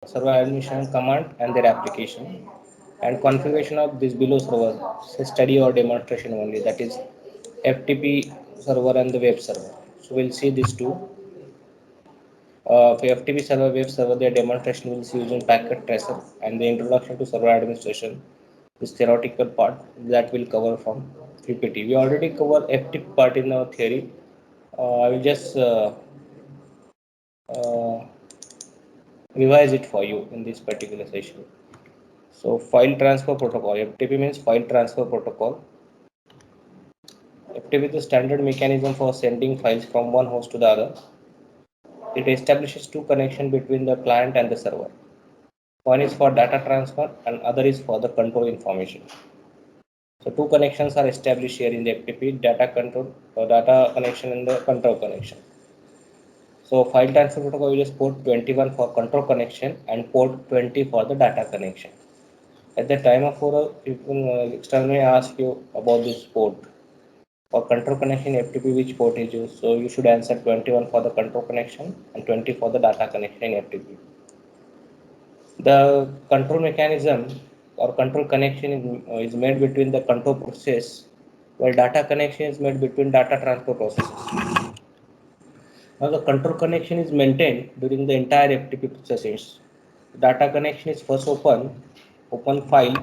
server administration command and their application, and configuration of this below server, say study or demonstration only, that is FTP server and the web server. So we'll see these two. For FTP server, web server, their demonstration will see using packet tracer and the introduction to server administration. This theoretical part that will cover from PPT. We already cover FTP part in our theory. I will just uh, revise it for you in this particular session. So file transfer protocol, FTP means file transfer protocol. FTP is the standard mechanism for sending files from one host to the other. It establishes two connections between the client and the server. One is for data transfer and other is for the control information. So two connections are established here in the FTP, data control, data connection and the control connection. So file transfer protocol uses port 21 for control connection and port 20 for the data connection. At the time of oral, people externally ask you about this port. For control connection FTP, which port is used? So you should answer 21 for the control connection and 20 for the data connection in FTP. The control mechanism or control connection is made between the control process, while data connection is made between data transfer processes. Now the control connection is maintained during the entire FTP processes. Data connection is first open file,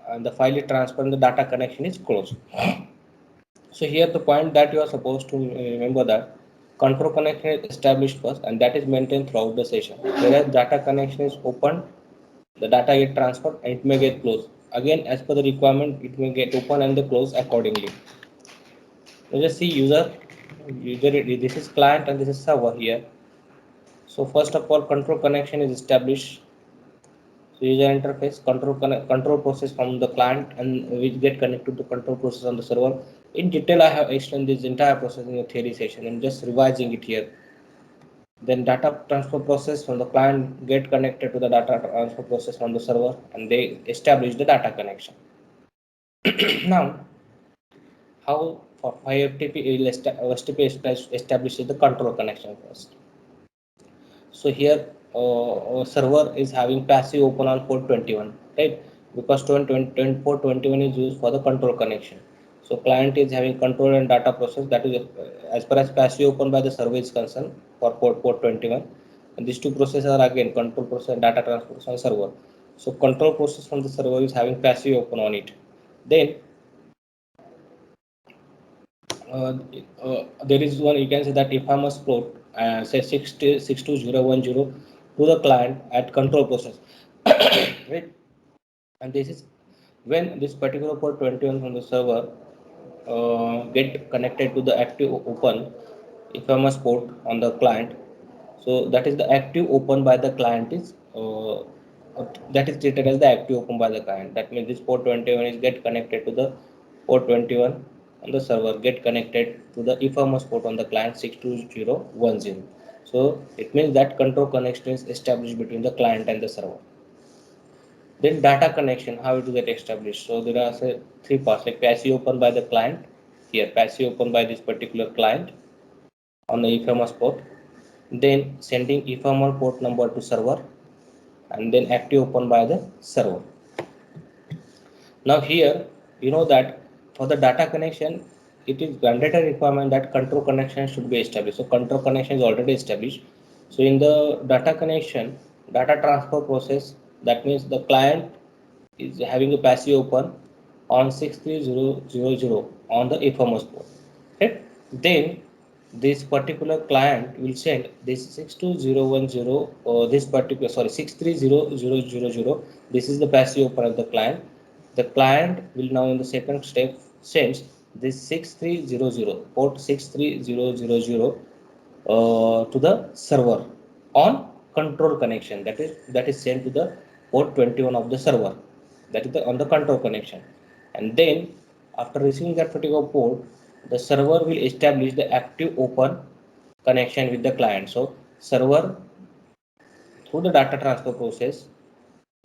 and the file is transferred and the data connection is closed. So here the point that you are supposed to remember that control connection is established first and that is maintained throughout the session. Whereas data connection is opened, the data get transferred and it may get closed. Again, as per the requirement, it may get open and the close accordingly. So just see user, this is client and this is server here. So first of all, control connection is established. So user interface, control process from the client and which get connected to control process on the server. In detail, I have explained this entire process in the theory session. I'm just revising it here. Then data transfer process from the client get connected to the data transfer process from the server and they establish the data connection. Now, how for FTP establishes the control connection first. So here server is having passive open on port 21, right? Because port 21 is used for the control connection. So client is having control and data process, that is as far as passive open by the server is concerned for port 21. And these two processes are again control process and data transfer process on server. So control process from the server is having passive open on it. Then uh, there is one, you can say that if I must port say 62010 to the client at control process, right? And this is when this particular port 21 from the server get connected to the active open if I must port on the client. So that is the active open by the client is that is treated as the active open by the client. That means this port 21 is get connected to the port 21 on the server, get connected to the e-commerce port on the client 62010. So it means that control connection is established between the client and the server. Then data connection, how it will get established? So there are say three parts, like passive open by the client. Here passive open by this particular client on the e-commerce port, then sending e-commerce port number to server, and then active open by the server. Now here you know that for the data connection, it is mandatory requirement that control connection should be established. So control connection is already established. So in the data connection, data transfer process, that means the client is having a passive open on 63000 on the e-commerce port. Okay. Then this particular client will send this 62010 this particular, sorry, 630000. This is the passive open of the client. The client will now in the second step sends this 6300 port 63000 to the server on control connection, that is sent to the port 21 of the server, that is on the control connection. And then after receiving that particular port, the server will establish the active open connection with the client. So server through the data transfer process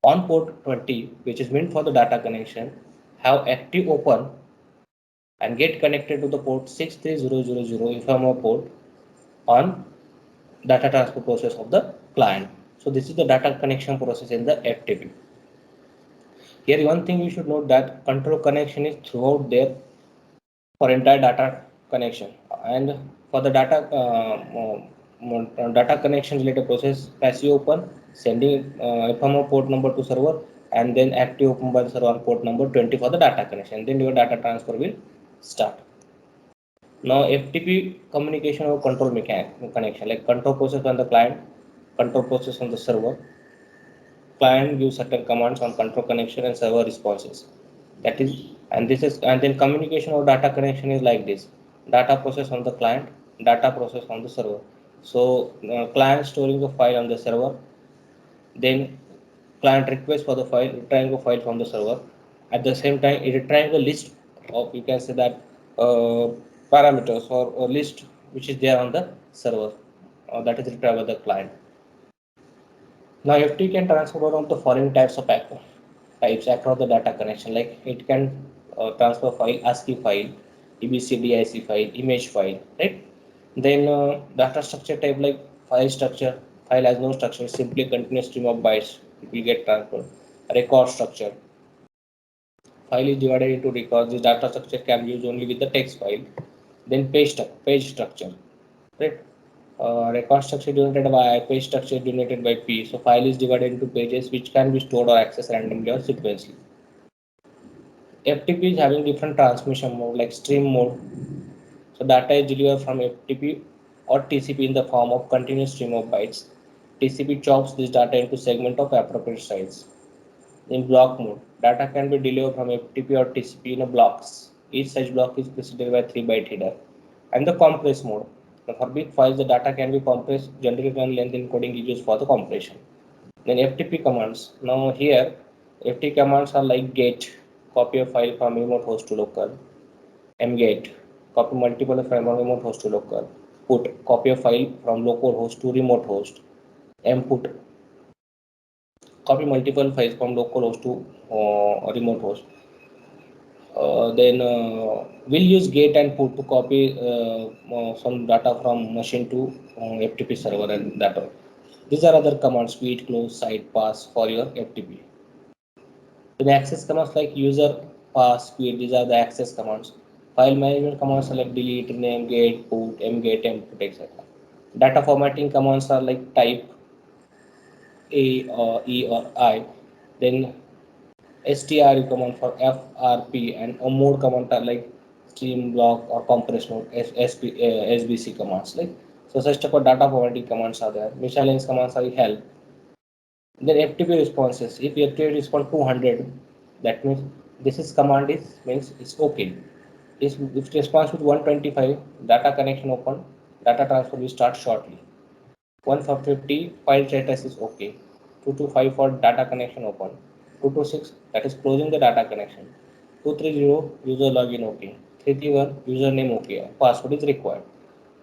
on port 20, which is meant for the data connection, have active open and get connected to the port 63000 informer port on data transfer process of the client. So this is the data connection process in the FTP. Here one thing you should note that control connection is throughout there for entire data connection, and for the data connection related process, passive open sending FMO port number to server, and then active open by the server on port number 20 for the data connection, then your data transfer will start. Now FTP communication or control mechanic connection, like control process on the client, control process on the server. Client gives certain commands on control connection and server responses. That is, and then communication or data connection is like this: data process on the client, data process on the server. So client storing the file on the server, then client request for the file, retrieving the file from the server. At the same time, it retrieving the list of, you can say that, parameters or a list which is there on the server, that is retrieved by the client. Now FT can transfer one of the following types across the data connection. Like it can transfer file, ASCII file, EBCDIC file, image file, right? Then data structure type, like file structure. File has no structure, simply continuous stream of bytes. It will get transferred. Record structure. File is divided into records. The data structure can be used only with the text file. Then page structure, right? Record structure denoted by page structure denoted by P. So file is divided into pages which can be stored or accessed randomly or sequentially. FTP is having different transmission mode, like stream mode. So data is delivered from FTP or TCP in the form of continuous stream of bytes. TCP chops this data into segment of appropriate size. In block mode, data can be delivered from FTP or TCP in a blocks. Each such block is preceded by 3 byte header. And the compress mode. Now for big files, the data can be compressed. Generally, run length encoding is used for the compression. Then FTP commands. Now here, FTP commands are like get, copy a file from remote host to local. Mget, copy multiple files from remote host to local. Put, copy a file from local host to remote host. Mput, copy multiple files from local host to remote host. Then we'll use get and put to copy some data from machine to FTP server and data. These are other commands: speed, close, site, pass for your FTP. Then access commands like user, pass, speed. These are the access commands. File management commands are like delete, rename, get, put, mget, mput, etc. Data formatting commands are like type, A or E or I. Then STR command for FRP, and a mode command are like stream, block, or compress mode, SBC commands. Like, so such type of data formatting commands are there. Miscellaneous commands are help. Then FTP responses. If FTP responds 200, that means this is command is means it's okay. If it responds with 125, data connection open, data transfer will start shortly. 150 file status is okay. 225 for data connection open. 226, that is closing the data connection. 230 user login okay. 331 username okay. Password is required.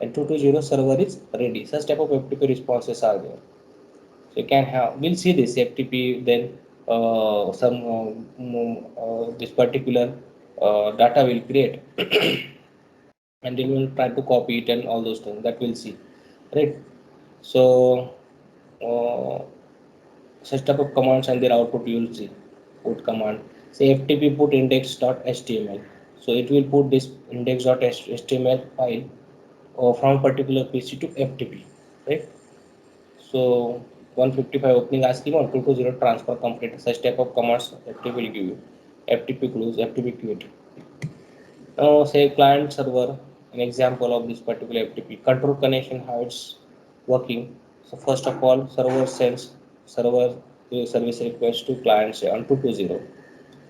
And 220 server is ready. Such type of FTP responses are there. So you can have, we'll see this FTP, then this particular data will create and then we'll try to copy it and all those things that we'll see, right? So uh, such type of commands and their output you will see. Put command, say FTP put index.html. So it will put this index.html file from particular PC to FTP, right? So 155 opening ASCII, 1220 transfer complete. Such type of commands FTP will give you. FTP close, FTP quit. Now say client server, an example of this particular FTP. Control connection, how it's working. So first of all, server sends server service request to client, say on 220.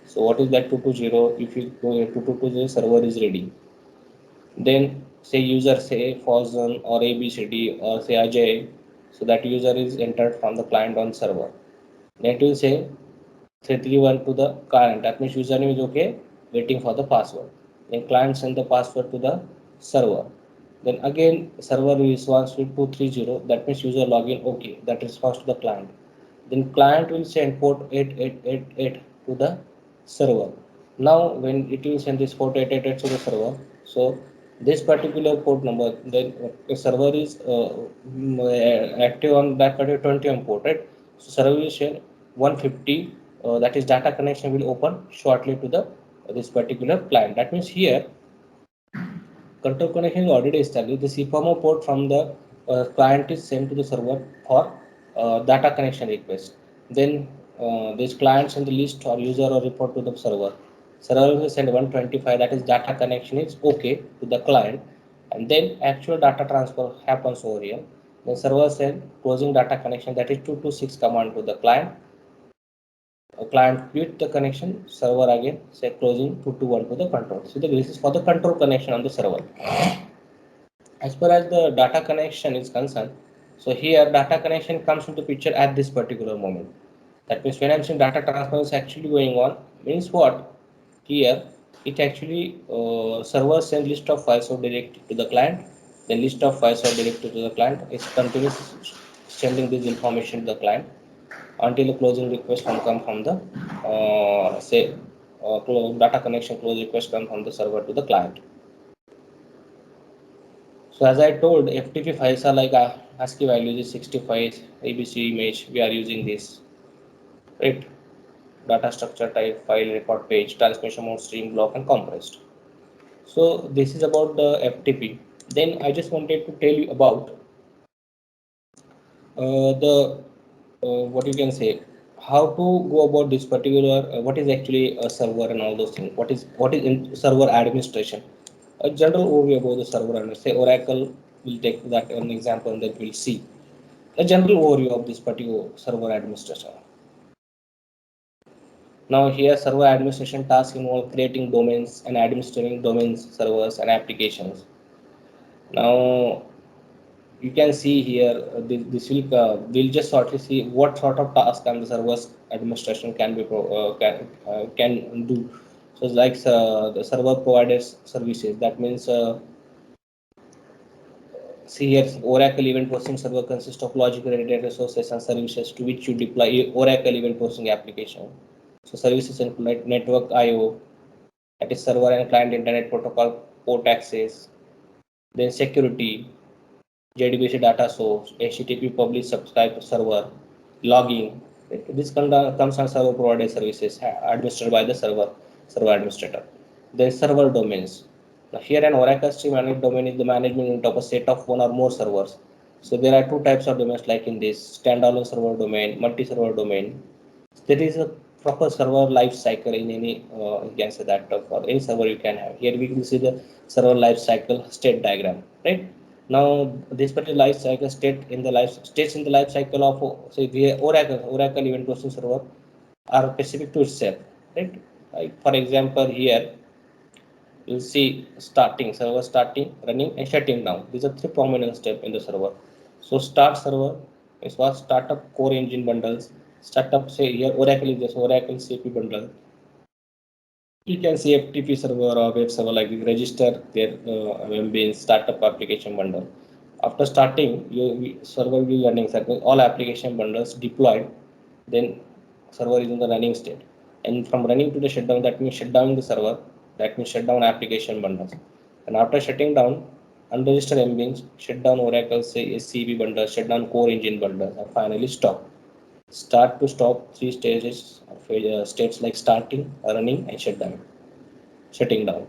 So what is that 220? If you go to 220, server is ready. Then say user, say Fawzan or ABCD or say Ajay. So that user is entered from the client on server. Then it will say 331 to the client. That means username is okay, waiting for the password. Then client send the password to the server. Then again server responds with 230. That means user login okay. That responds to the client. Then client will send port 8888 to the server. Now when it will send this port 8888 to the server, so This particular port number, the server is active on that particular 20 port, right? So server will share 150, that is data connection will open shortly to the this particular client. That means here control connection is already established. The CPMO port from the client is sent to the server for data connection request. Then this client send the list or user or report to the server. Server will send 125, that is data connection is okay to the client, and then actual data transfer happens over here. The server send closing data connection, that is 226 command to the client. A client quit the connection, server again say closing 221 to the control. So this is for the control connection on the server. As far as the data connection is concerned, so here data connection comes into picture at this particular moment. That means when I'm saying data transfer is actually going on, means what? Here it actually server send list of files or directed to the client, then list of files are directed to the client. It's continuous sending this information to the client until the closing request come from the say data connection close request come from the server to the client. So as I told, FTP files are like ASCII values is 65 ABC image. We are using this, right? Data structure type, file, record page, transmission mode, stream, block, and compressed. So this is about the FTP. Then I just wanted to tell you about the what you can say, how to go about this particular what is actually a server and all those things. What is in server administration? A general overview about the server and say Oracle will take that an example and then we'll see a general overview of this particular server administration. Now here server administration tasks involve creating domains and administering domains, servers and applications. Now you can see here this will we'll just shortly see what sort of task and the servers administration can be can do. So it's like the server providers services. That means see here Oracle event processing server consists of logical data sources and services to which you deploy Oracle event processing application. So services include network IO, that is server and client internet protocol, port access, then security, JDBC data source, HTTP publish subscribe server, logging. This comes on server provided services administered by the server administrator. Then server domains. Now here an Oracle Stream Managed domain is the management of a set of one or more servers. So there are two types of domains like in this standalone server domain, multi-server domain. There is a proper server life cycle in any you can say that for any server you can have. Here we can see the server life cycle state diagram, right? Now this particular life cycle states in the life cycle of say the Oracle event processing server are specific to itself, right? Like for example here you'll see starting server starting, running and shutting down. These are three prominent steps in the server. So start server is what startup core engine bundles. Startup say here Oracle is this Oracle CP bundle. You can see FTP server or web server like this, register their MB startup application bundle. After starting, your server will be running all application bundles deployed, then server is in the running state. And from running to the shutdown, that means shut down the server, that means shut down application bundles. And after shutting down, unregistered MBs, shut down Oracle say SCB bundles, shut down core engine bundles, and finally stop. Start to stop three stages of states like starting, running, and shutting down.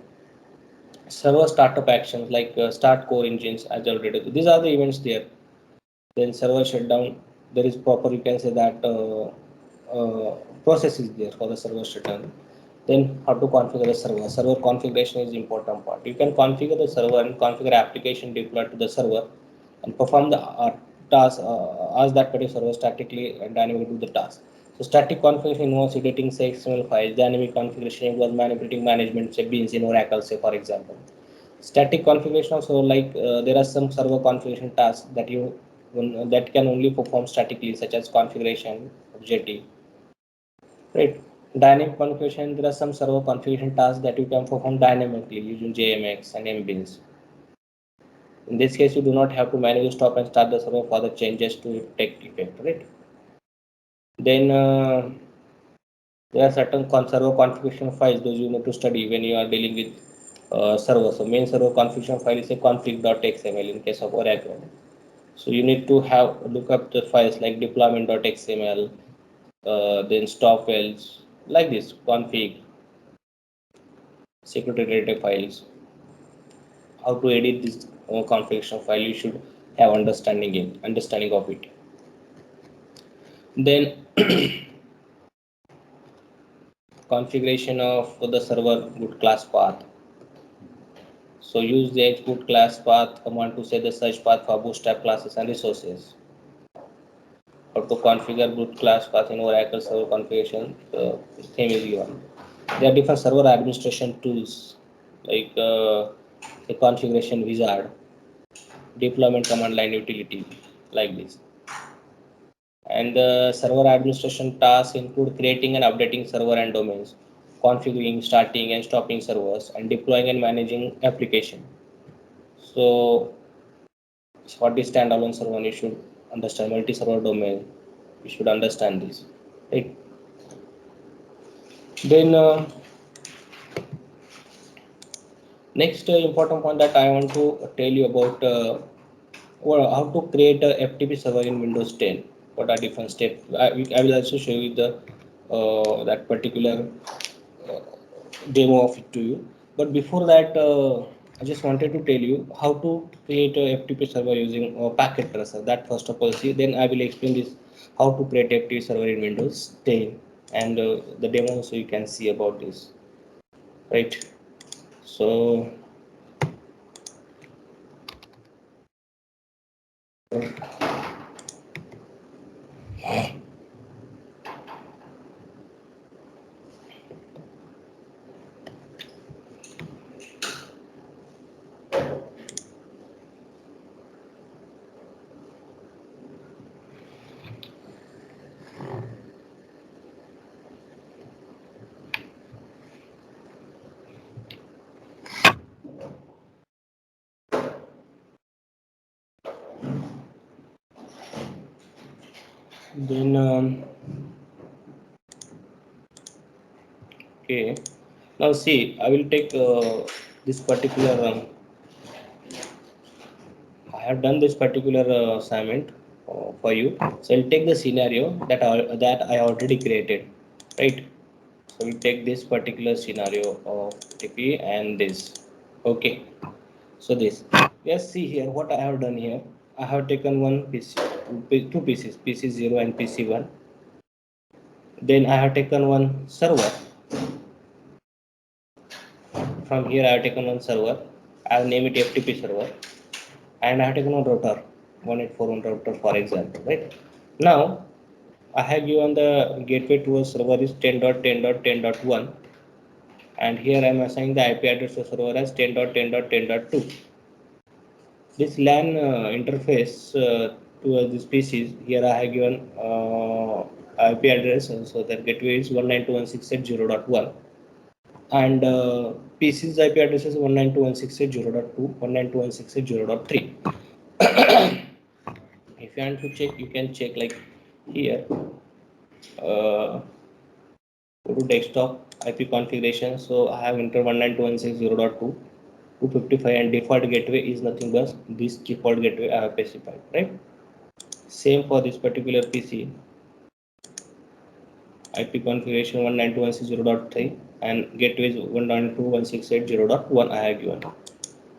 Server startup actions like start core engines as already. These are the events there. Then server shutdown. There is proper you can say that process is there for the server shutdown. Then how to configure the server. Server configuration is important part. You can configure the server and configure application deployed to the server and perform the task as that particular server statically and dynamically do the task. So static configuration involves editing say XML files. Dynamic configuration involves manipulating management say beans in Oracle say for example. Static configuration also like there are some server configuration tasks that you that can only perform statically such as configuration of JT, right? Dynamic configuration, there are some server configuration tasks that you can perform dynamically using JMX and MBeans. In this case, you do not have to manually stop and start the server for the changes to take effect, right? Then there are certain server configuration files those you need to study when you are dealing with server. So main server configuration file is a config.xml in case of Oracle. So you need to have look up the files like deployment.xml, then stop files like this config security data files. How to edit this configuration file? You should have understanding of it. Then configuration of the server boot class path. So use the hboot class path command to set the search path for bootstrap classes and resources. How to configure boot class path in Oracle server configuration? The theme is given. There are different server administration tools like a configuration wizard, deployment command line utility, like this. And the server administration tasks include creating and updating server and domains, configuring, starting and stopping servers, and deploying and managing application. So for this standalone server, you should understand multi-server domain. You should understand this. Right. Then next important point that I want to tell you about how to create a FTP server in Windows 10. What are different steps? I will also show you the that particular uh, demo of it to you. But before that, I just wanted to tell you how to create a FTP server using a packet tracer. That first of all, see. Then I will explain this how to create FTP server in Windows 10 and the demo so you can see about this. Right. So then okay. Now see, I will take this particular. I have done this particular assignment for you. So I'll take the scenario that I already created, right? So we take this particular scenario of TP and this. Okay. So this. Yes, see here what I have done here. I have taken one piece, two pieces, PC 0 and PC 1. Then I have taken one server. From here I have taken one server. I have named it FTP server. And I have taken one router, 1841 router for example, right? Now I have given the gateway to a server is 10.10.10.1, and here I am assigning the IP address to server as 10.10.10.2. This LAN interface to this PCs, here I have given IP address, so that gateway is 192.168.0.1, and PC's IP address is 192.168.0.2, 192.168.0.3. If you want to check, you can check like here. Uh, Go to desktop IP configuration. So I have entered 192.168.0.2, 255, and default gateway is nothing but this default gateway I have specified, right? Same for this particular PC. IP configuration 192.168.0.3 and gateway is 192.168.0.1 I have given.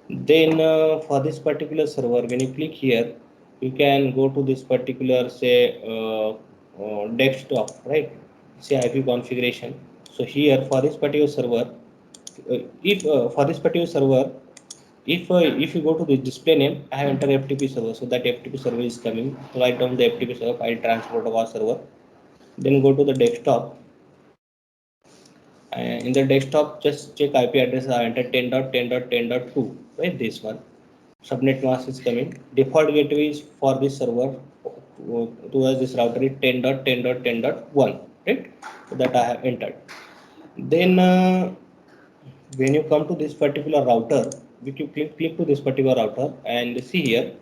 Then for this particular server, when you click here, you can go to this particular say desktop, right? Say IP configuration. So here for this particular server, if for this particular server, if you go to the display name, I have entered FTP server, so that FTP server is coming. Write down the FTP server file transport of our server. Then go to the desktop. In the desktop, just check IP address. I entered 10.10.10.2, right? This one. Subnet mask is coming. Default gateway is for this server towards this router is 10.10.10.1, right? So that I have entered. Then when you come to this particular router, you click to this particular router and see here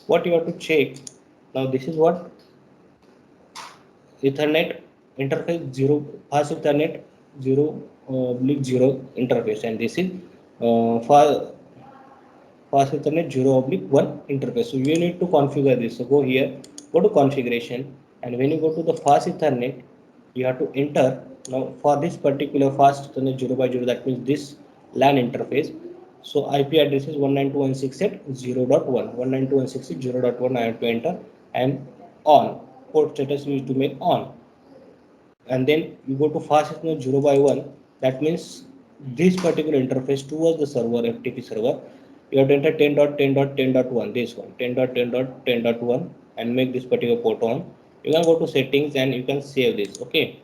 what you have to check. Now this is what Ethernet interface 0, fast Ethernet 0 oblique 0 interface, and this is for fast Ethernet 0/1 interface. So you need to configure this. So go here, go to configuration, and when you go to the fast Ethernet, you have to enter now for this particular fast Ethernet 0/0. That means this LAN interface. So IP address is 192.168.0.1. 192.168.0.1. I have to enter and on port status you need to make on, and then you go to fast Ethernet 0/1. That means this particular interface towards the server FTP server, you have to enter 10.10.10.1, this one 10.10.10.1, and make this particular port on. You can go to settings and you can save this, okay,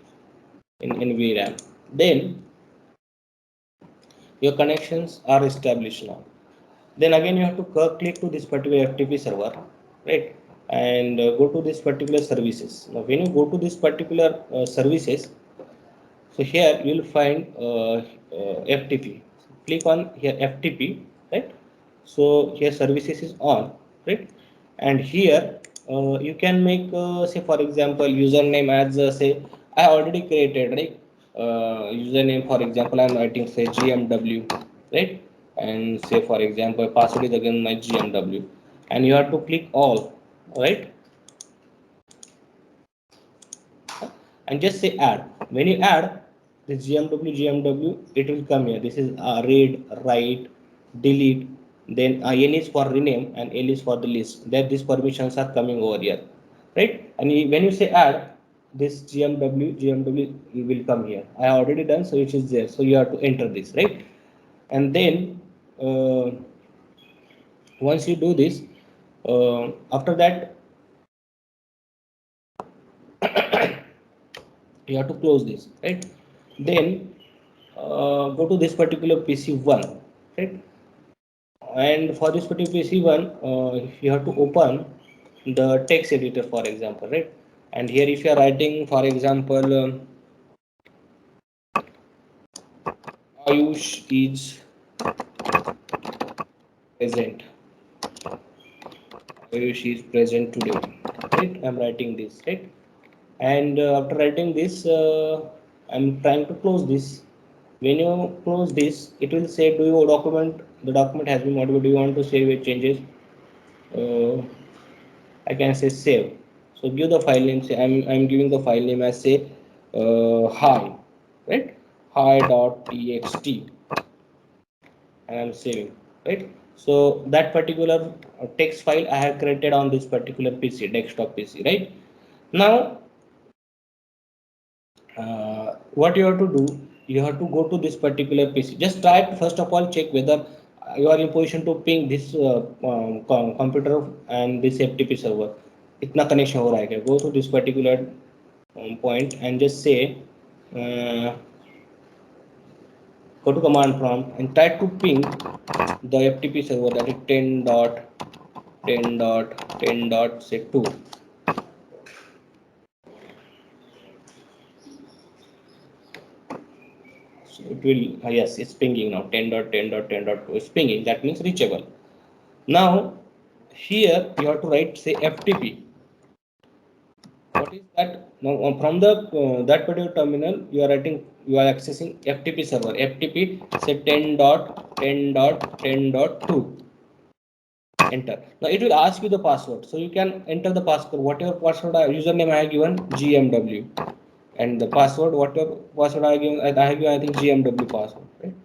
in VRAM. Then your connections are established now. Then again you have to click to this particular FTP server, right, and go to this particular services. Now when you go to this particular services, so here you will find FTP. Click on here FTP, right? So here services is on, right? And here you can make say for example username as say I already created, right? Username for example I am writing say GMW, right? And say for example password is again my GMW, and you have to click all, right? And just say add. When you add this GMW, it will come here. This is read, write, delete. Then N is for rename and L is for the list. That these permissions are coming over here, right? And when you say add, this GMW will come here. I have already done, so it is there. So you have to enter this, right? And then once you do this, after that you have to close this, right? Then go to this particular PC1, right? And for this particular PC1 you have to open the text editor for example, right? And here if you are writing for example Ayush is present, Ayush is present today, right? I'm writing this, right? And after writing this I'm trying to close this. When you close this, it will say do you document, the document has been modified, do you want to save your changes? uh, I can say save. So give the file name, say I'm giving the file name as say hi, right? Hi.txt, and I'm saving, right? So that particular text file I have created on this particular PC, desktop PC, right? Now what you have to do, you have to go to this particular PC. Just try to first of all check whether you are in position to ping this computer and this FTP server इतना connection हो रहा है क्या. Go to this particular point and just say uh, go to command prompt and try to ping the FTP server, that is 10.10.10. Say 2. So it will yes, it's pinging now 10.10.10.2 is pinging, that means reachable. Now here you have to write say FTP. What is that? Now from the that particular terminal you are writing, you are accessing FTP server. FTP say 10.10.10.2. Enter. Now it will ask you the password. So you can enter the password. Whatever password username I have given GMW, and the password whatever password I have given, I have given I think GMW password. Right.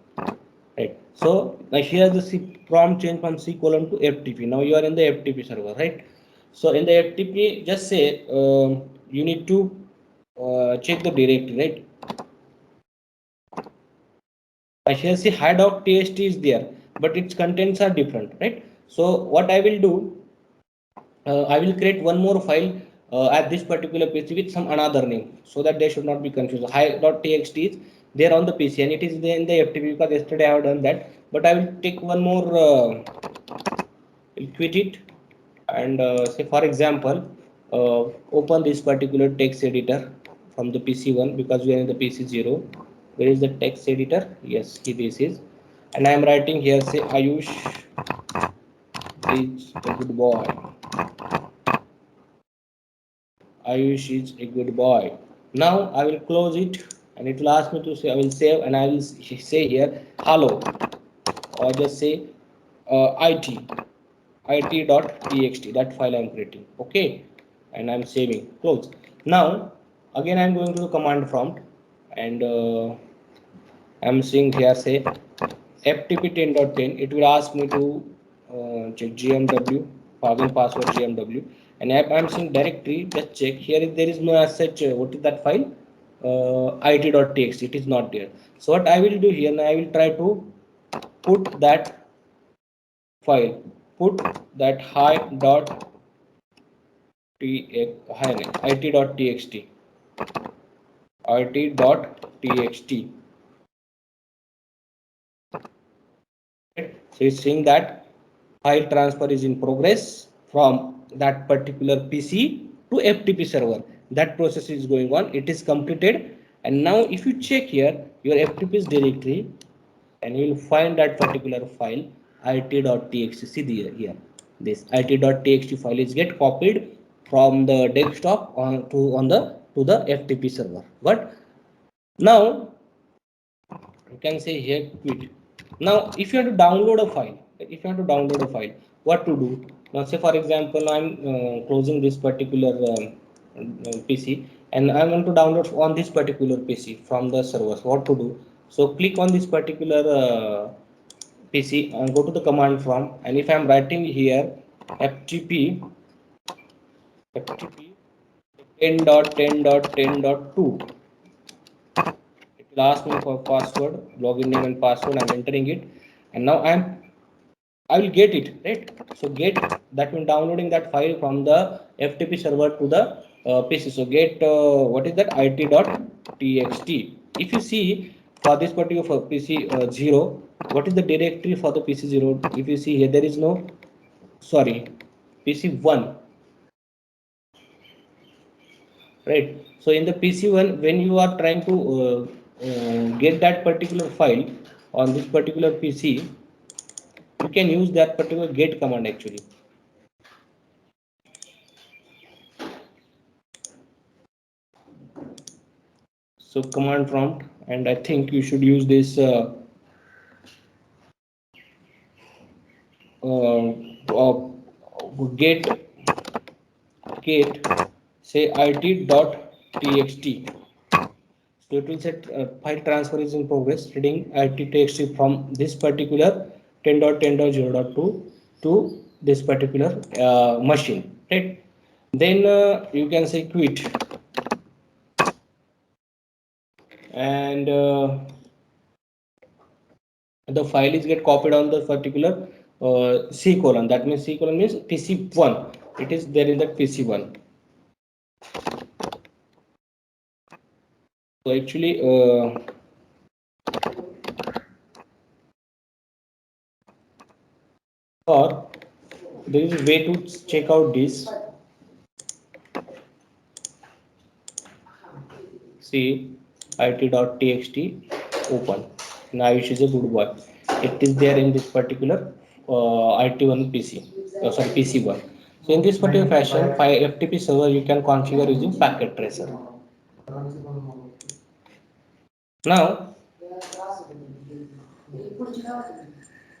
Right. So now here the C prompt change from C colon to FTP. Now you are in the FTP server, right? So in the FTP, just say you need to check the directory, right? I here see hi.txt is there, but its contents are different, right? So what I will do, I will create one more file at this particular PC with some another name, so that they should not be confused. Hi.txt is there on the PC and it is there in the FTP because yesterday I have done that. But I will take one more, will quit it and say for example open this particular text editor from the PC1 because we are in the PC0. Where is the text editor? Yes, this is, and I am writing here say Ayush is a good boy. Ayush is a good boy. Now I will close it and it will ask me to say, I will save and I will say here hello. or just say it.txt, that file I'm creating. Okay, and I'm saving, close. Now again I'm going to the command prompt, and I'm seeing here say FTP 10.10. It will ask me to check GMW, again password GMW, and I'm seeing directory. Just check here. If there is no as such, what is that file? It.txt. It is not there. So what I will do here now, I will try to put that file, put that it.txt, it.txt. So it's saying that file transfer is in progress from that particular PC to FTP server. That process is going on. It is completed. And now if you check here your FTP's directory, and you will find that particular file it.txt. See here, this it.txt file is get copied from the desktop to the FTP server. But now you can say here quit. Now if you have to download a file, what to do? Now say for example I'm closing this particular PC, and I want to download on this particular PC from the servers. What to do? So click on this particular PC and go to the command prompt, and if I'm writing here ftp ftp 10.10.10.2, it will ask me for password, login name and password. I'm entering it, and now I will get it, right? So get, that means downloading that file from the FTP server to the PC. So get what is that it.txt. If you see for this particular PC 0, what is the directory for the PC 0? If you see here, there is no, sorry, PC 1, right? So in the PC 1, when you are trying to get that particular file on this particular PC, you can use that particular get command actually. So command prompt, and I think you should use this uh, uh, get say it.txt. So it will set file transfer is in progress, reading it.txt from this particular 10.10.0.2 to this particular machine, right? Then you can say quit, and the file is get copied on the particular C colon. That means C colon means PC1. It is there in that PC1. So actually, or there is a way to check out this. See it.txt open. Now it is a good boy. It is there in this particular IT1 PC. Sorry, PC1. So in this particular fashion, FTP server you can configure using packet tracer. Now,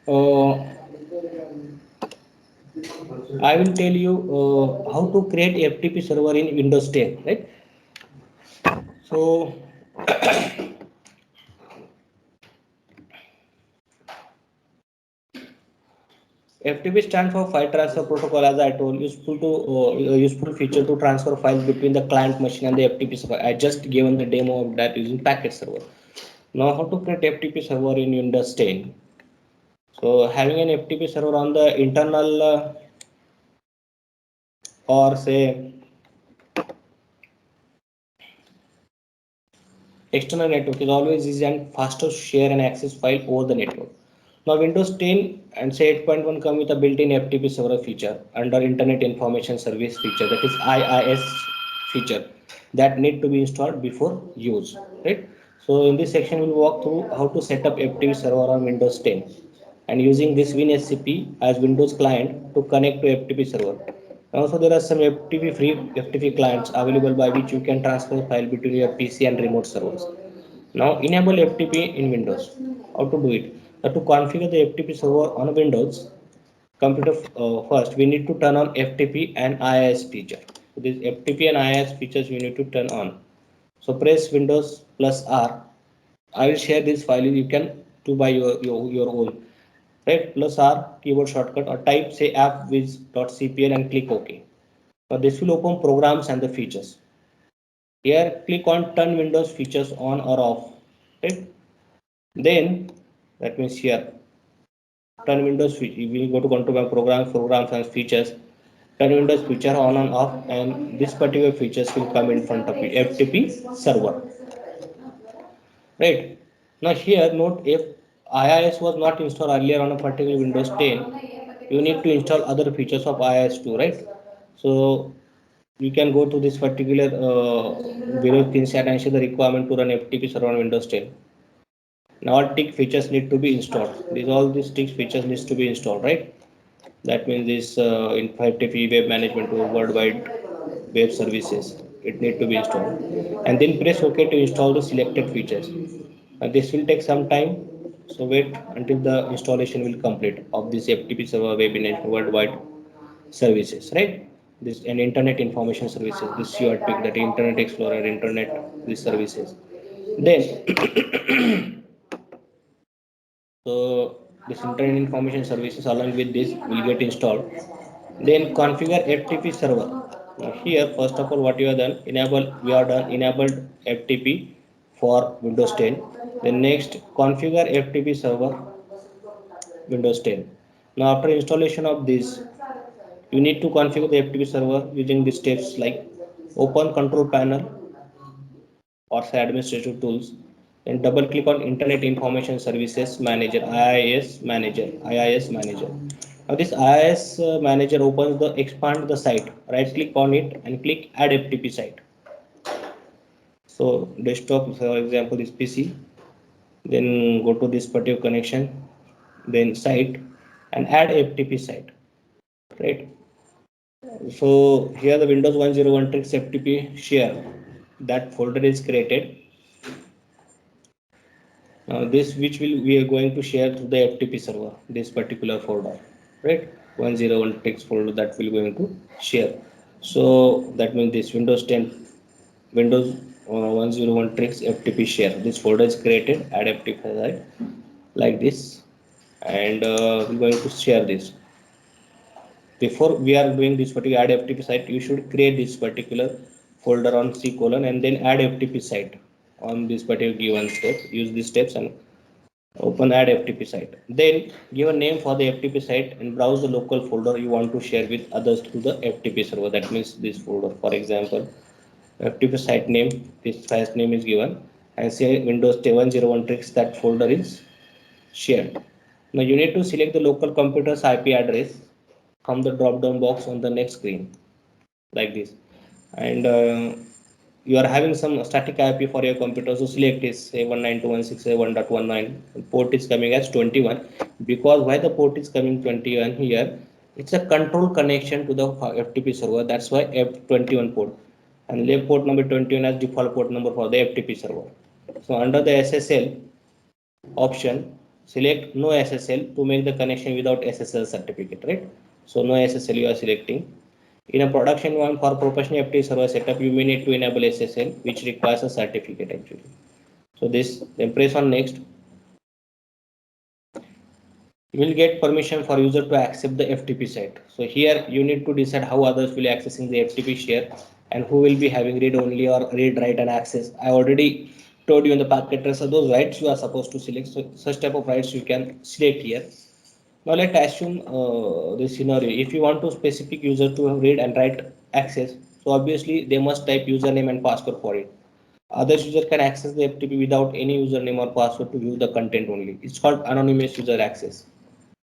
uh, I will tell you how to create FTP server in Windows 10, right? So FTP stands for File Transfer Protocol, as I told, useful feature to transfer files between the client machine and the FTP server. I just given the demo of that using packet server. Now, how to create FTP server in Windows 10? So having an FTP server on the internal or say external network is always easy and faster to share and access file over the network. Now Windows 10 and say 8.1 come with a built-in FTP server feature under Internet Information Service feature, that is IIS feature, that need to be installed before use, right? So in this section we'll walk through how to set up FTP server on Windows 10 and using this WinSCP as Windows client to connect to FTP server. Also, there are some FTP free FTP clients available by which you can transfer file between your PC and remote servers. Now, enable FTP in Windows. How to do it? Now to configure the FTP server on Windows computer, first we need to turn on FTP and IIS feature. So these FTP and IIS features we need to turn on. So press Windows plus R. I will share this file. You can do by your own. Right? Plus R keyboard shortcut or type say appwiz.cpl and click OK. Now this will open programs and the features. Here click on turn Windows features on or off. Right? Then that means here turn Windows we will go to control by programs and features. Turn Windows feature on and off, and this particular features will come in front of you. FTP server. Right. Now here note if IIS was not installed earlier on a particular Windows 10, you need to install other features of IIS too, right? So you can go to this particular below screenshot and see the requirement to run FTP server on Windows 10. Now all tick features need to be installed. All these tick features needs to be installed, right? That means this in FTP web management to worldwide web services. It need to be installed, and then press OK to install the selected features. This will take some time, so wait until the installation will complete of this FTP server web management worldwide services, right? This and internet information services. This you are pick that Internet Explorer, internet these services. Then so this internet information services along with this will get installed. Then configure FTP server. Now here first of all what you have done enable we are done enabled FTP for Windows 10. Then next configure FTP server Windows 10. Now after installation of this you need to configure the FTP server using the steps like open control panel or say administrative tools. Then double click on Internet Information Services Manager, IIS Manager. Now this IIS Manager opens the expand the site. Right click on it and click Add FTP site. So desktop, for example, is PC. Then go to this particular connection, then site, and add FTP site. Right. So here the Windows 101 tricks FTP share. That folder is created. This which will we are going to share to the FTP server, this particular folder, right? 101 text folder that we're going to share. So that means this Windows 10, Windows 101 tricks FTP share. This folder is created, add FTP right, like this, and we're going to share this. Before we are doing this particular add FTP site, you should create this particular folder on C colon and then add FTP site on this particular given step. Use these steps and open add FTP site. Then give a name for the FTP site and browse the local folder you want to share with others through the FTP server. That means this folder. For example, FTP site name, this file name is given and say Windows 101 tricks that folder is shared. Now you need to select the local computer's IP address from the drop down box on the next screen like this. And you are having some static IP for your computer, so select is say 192.168.1.19. Port is coming as 21 because why the port is coming 21 here? It's a control connection to the FTP server. That's why F21 port and leave port number 21 as default port number for the FTP server. So under the SSL option, select no SSL to make the connection without SSL certificate, right? So no SSL you are selecting. In a production one for professional FTP server setup, you may need to enable SSL, which requires a certificate actually. So this, then press on next. You will get permission for user to accept the FTP site. So here you need to decide how others will accessing the FTP share and who will be having read only or read write and access. I already told you in the packet tracer those rights you are supposed to select. So such type of rights you can select here. Now let's assume this scenario. If you want to specific user to read and write access, so obviously they must type username and password for it. Other user can access the FTP without any username or password to view the content only. It's called anonymous user access.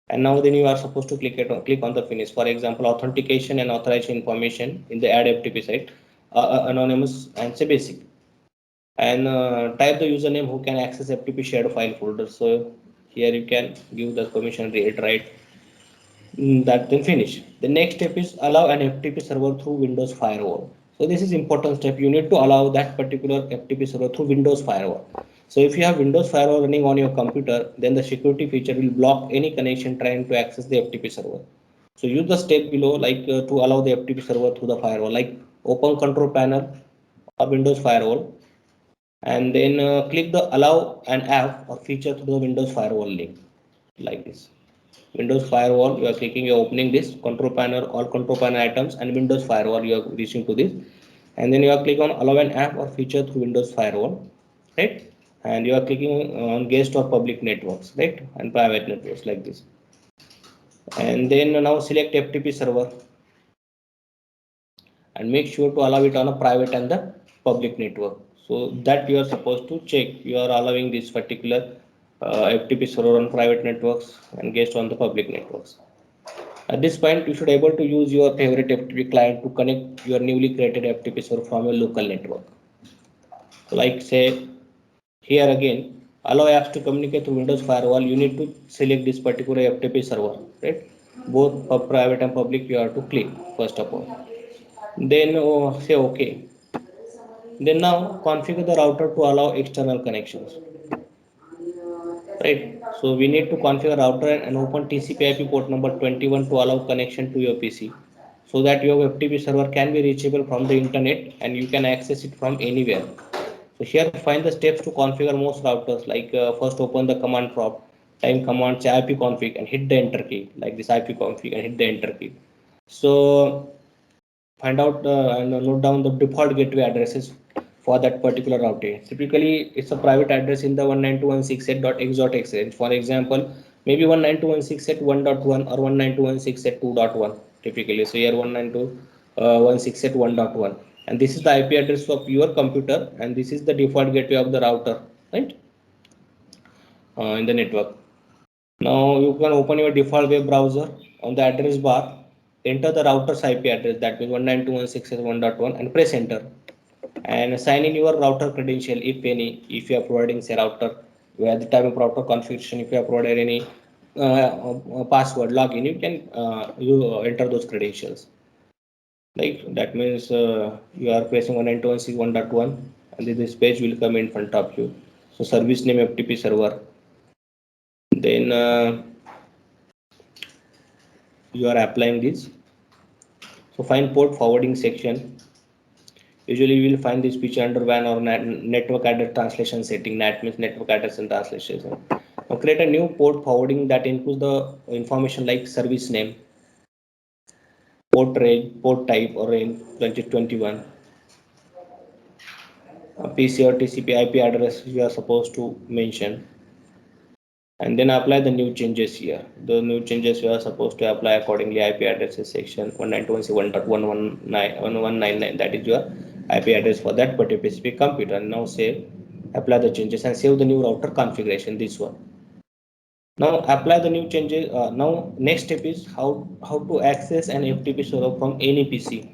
And now then you are supposed to click on the finish. For example, authentication and authorization information in the add FTP site, anonymous and say basic. And type the username who can access FTP shared file folder. So here you can give the permission read write. That then finish. The next step is allow an FTP server through Windows Firewall. So this is important step. You need to allow that particular FTP server through Windows Firewall. So if you have Windows firewall running on your computer, then the security feature will block any connection trying to access the FTP server. So use the step below, like to allow the FTP server through the firewall, like open control panel or Windows firewall, and then click the allow an app or feature through the Windows firewall link, like this. Windows firewall, you are clicking, you are opening this control panel, all control panel items, and Windows firewall, you are reaching to this, and then you are click on allow an app or feature through Windows firewall, right? And you are clicking on guest or public networks, right? And private networks, like this. And then now select FTP server and make sure to allow it on a private and the public network, so that you are supposed to check you are allowing this particular FTP server on private networks and guest on the public networks. At this point, you should able to use your favorite FTP client to connect your newly created FTP server from your local network. So like say here again, allow apps to communicate through Windows firewall. You need to select this particular FTP server, right? Both private and public you have to click first of all. Then say OK. Then now configure the router to allow external connections. Right. So we need to configure router and open TCP/IP port number 21 to allow connection to your PC, so that your FTP server can be reachable from the internet and you can access it from anywhere. So here find the steps to configure most routers. Like first open the command prompt, type command say ipconfig and hit the enter key, like this ipconfig and hit the enter key. So find out and note down the default gateway addresses for that particular routing. Typically, it's a private address in the 192.168.x.x range. For example, maybe 192.168.1.1 or 192.168.2.1. Typically, so here 192.168.1.1, and this is the IP address of your computer, and this is the default gateway of the router, right? In the network. Now you can open your default web browser. On the address bar, enter the router's IP address, that means 192.168.1.1, and press enter. And sign in your router credential, if any, if you are providing say router, at the time of router configuration, if you have provided any password login, you can enter those credentials. Like that means you are pressing 192.168.1.1, and then this page will come in front of you. So service name FTP server. Then you are applying this. So find port forwarding section. Usually you will find this feature under WAN or network address translation setting. NAT means network address and translation. Now create a new port forwarding that includes the information like service name, port range, port type or range 2021, PC or TCP IP address you are supposed to mention, and then apply the new changes here. The new changes you are supposed to apply accordingly. IP addresses section 192.168.1.1.1.199, that is your IP address for that particular specific computer. And now save, apply the changes and save the new router configuration, this one. Now apply the new changes. Now next step is how to access an FTP server from any PC.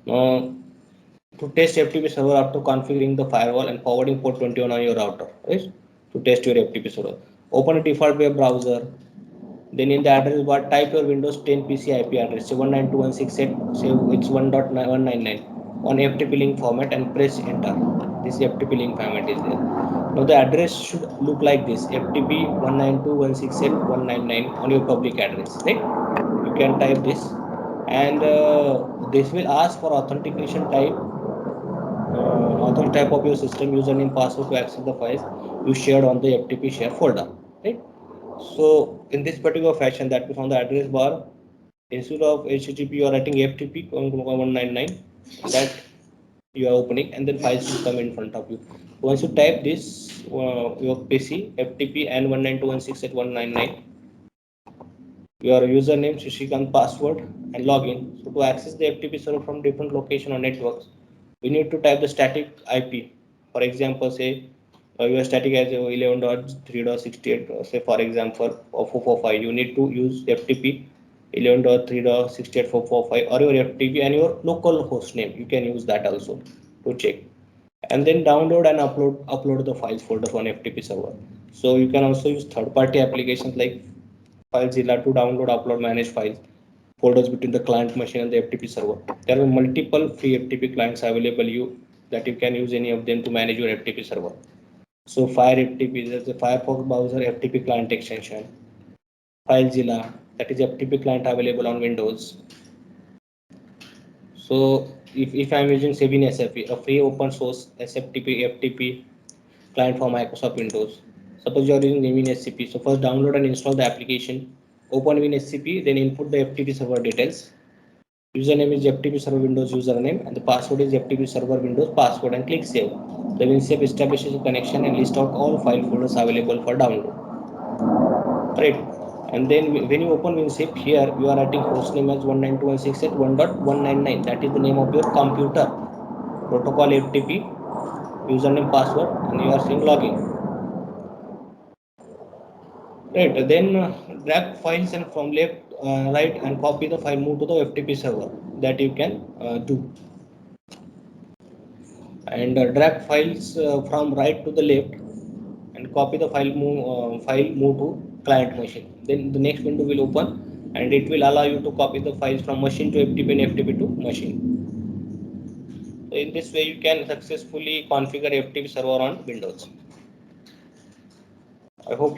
Uh, to test FTP server after configuring the firewall and forwarding port 21 on your router, right? To test your FTP server, open a default web browser. Then in the address bar, type your Windows 10 PC IP address, say 192.168, say it's 1.199 on FTP link format, and press enter. This FTP link format is there. Now the address should look like this: FTP 192.168.199 on your public address, right? You can type this, and this will ask for authentication type, author type of your system username password to access the files you shared on the FTP share folder, right? So in this particular fashion, that means on the address bar, instead of HTTP you are writing FTP 199, that you are opening, and then files will come in front of you. Once you type this your PC FTP and 192.168.1.199, your username, Shishikant, password, and login. So to access the FTP server from different location or networks, we need to type the static IP. For example, say your static as 11.3.68, say for example, 445. You need to use FTP 11.3.68.445 or your FTP and your local host name. You can use that also to check. And then download and upload the files folders on FTP server. So you can also use third-party applications like FileZilla to download, upload, manage files folders between the client machine and the FTP server. There are multiple free FTP clients available. You that you can use any of them to manage your FTP server. So Fire FTP is the Firefox browser FTP client extension. FileZilla, that is FTP client available on Windows. So if I'm using Sabine SFP, a free open source SFTP FTP client for Microsoft Windows. Suppose you are using WinSCP. So first download and install the application. Open WinSCP, then input the FTP server details. Username is FTP server Windows username and the password is FTP server Windows password and click save. The WinSafe establishes a connection and list out all file folders available for download. Right. And then when you open WinSafe here, you are writing hostname as 192.168.1.199. That is the name of your computer. Protocol FTP, username password, and you are saying login. Right. Then drag files and from left, right, and copy the file. Move to the FTP server. That you can do. And drag files from right to the left and copy the file move to client machine. Then the next window will open and it will allow you to copy the files from machine to FTP and FTP to machine. So in this way you can successfully configure FTP server on Windows. I hope you